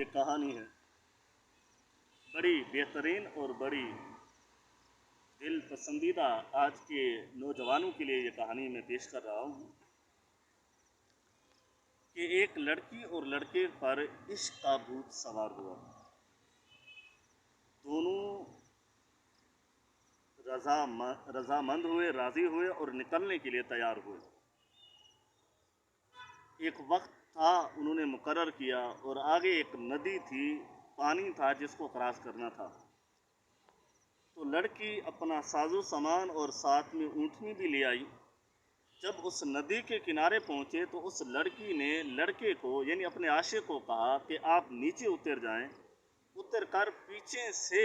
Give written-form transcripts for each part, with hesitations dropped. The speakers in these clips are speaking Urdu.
ایک کہانی ہے، بڑی بہترین اور بڑی دل پسندیدہ آج کے نوجوانوں کے لیے یہ کہانی میں پیش کر رہا ہوں کہ ایک لڑکی اور لڑکے پر عشق کا بھوت سوار ہوا۔ دونوں رضامند ہوئے، راضی ہوئے اور نکلنے کے لیے تیار ہوئے۔ ایک وقت تھا، انہوں نے مقرر کیا، اور آگے ایک ندی تھی، پانی تھا جس کو کراس کرنا تھا۔ تو لڑکی اپنا ساز و سامان اور ساتھ میں اونٹنی بھی لے آئی۔ جب اس ندی کے کنارے پہنچے تو اس لڑکی نے لڑکے کو یعنی اپنے عاشق کو کہا کہ آپ نیچے اتر جائیں، اتر کر پیچھے سے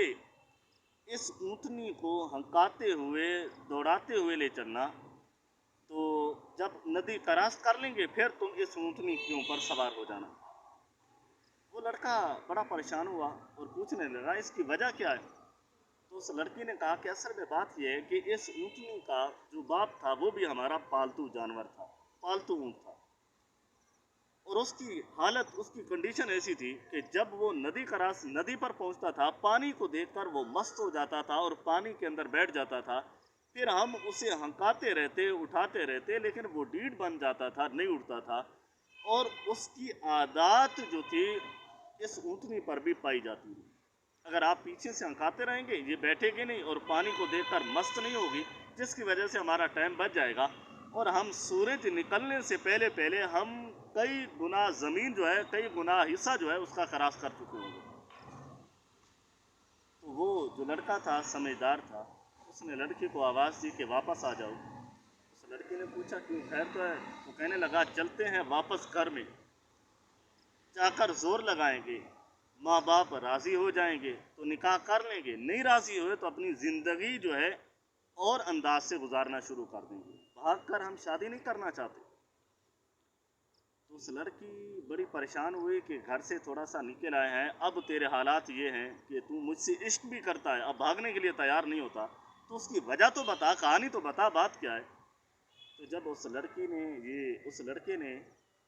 اس اونٹنی کو ہنکاتے ہوئے دوڑاتے ہوئے لے چلنا، تو جب ندی کراس کر لیں گے پھر تم اس اونٹنی کے اوپر سوار ہو جانا۔ وہ لڑکا بڑا پریشان ہوا اور پوچھنے لگا اس کی وجہ کیا ہے؟ تو اس لڑکی نے کہا کہ اصل میں بات یہ ہے کہ اس اونٹنی کا جو باپ تھا وہ بھی ہمارا پالتو جانور تھا، پالتو اونٹ تھا، اور اس کی حالت، اس کی کنڈیشن ایسی تھی کہ جب وہ ندی پر پہنچتا تھا، پانی کو دیکھ کر وہ مست ہو جاتا تھا اور پانی کے اندر بیٹھ جاتا تھا۔ پھر ہم اسے ہنکاتے رہتے، اٹھاتے رہتے، لیکن وہ ڈیڑھ بن جاتا تھا، نہیں اٹھتا تھا، اور اس کی عادات جو تھی اس اونٹنی پر بھی پائی جاتی ہے۔ اگر آپ پیچھے سے ہنکاتے رہیں گے یہ بیٹھے گی نہیں اور پانی کو دیکھ کر مست نہیں ہوگی، جس کی وجہ سے ہمارا ٹائم بچ جائے گا، اور ہم سورج نکلنے سے پہلے پہلے ہم کئی گنا زمین جو ہے، کئی گنا حصہ جو ہے اس کا کراس کر چکے ہوں گے۔ تو وہ جو لڑکا تھا سمجھدار تھا، اس نے لڑکی کو آواز دی کہ واپس آ جاؤ۔ اس لڑکی نے پوچھا کیوں، خیر تو ہے؟ وہ کہنے لگا چلتے ہیں واپس گھر میں، جا کر زور لگائیں گے، ماں باپ راضی ہو جائیں گے تو نکاح کر لیں گے، نہیں راضی ہوئے تو اپنی زندگی جو ہے اور انداز سے گزارنا شروع کر دیں گے، بھاگ کر ہم شادی نہیں کرنا چاہتے۔ تو اس لڑکی بڑی پریشان ہوئی کہ گھر سے تھوڑا سا نکل آئے ہیں، اب تیرے حالات یہ ہیں کہ تو مجھ سے عشق بھی کرتا ہے، اب بھاگنے کے لیے تیار نہیں ہوتا، تو اس کی وجہ تو بتا، کہانی تو بتا، بات کیا ہے؟ تو جب اس لڑکی نے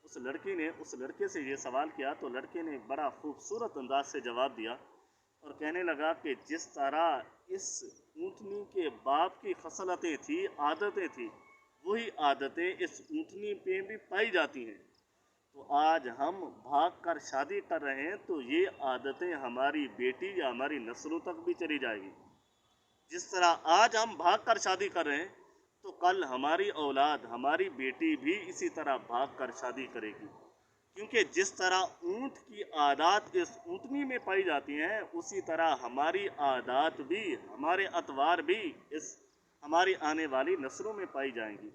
اس لڑکے سے یہ سوال کیا تو لڑکے نے بڑا خوبصورت انداز سے جواب دیا اور کہنے لگا کہ جس طرح اس اونٹنی کے باپ کی خصلتیں تھیں، عادتیں تھیں، وہی عادتیں اس اونٹنی پہ بھی پائی جاتی ہیں۔ تو آج ہم بھاگ کر شادی کر رہے ہیں تو یہ عادتیں ہماری بیٹی یا ہماری نسلوں تک بھی چلی جائے گی۔ جس طرح آج ہم بھاگ کر شادی کر رہے ہیں تو کل ہماری اولاد، ہماری بیٹی بھی اسی طرح بھاگ کر شادی کرے گی، کیونکہ جس طرح اونٹ کی عادات اس اونٹنی میں پائی جاتی ہیں، اسی طرح ہماری عادات بھی، ہمارے اطوار بھی اس ہماری آنے والی نسلوں میں پائی جائیں گی۔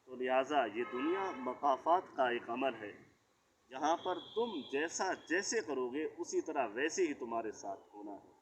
تو لہٰذا یہ دنیا مقافات کا ایک عمل ہے، جہاں پر تم جیسے کرو گے اسی طرح ویسے ہی تمہارے ساتھ ہونا ہے۔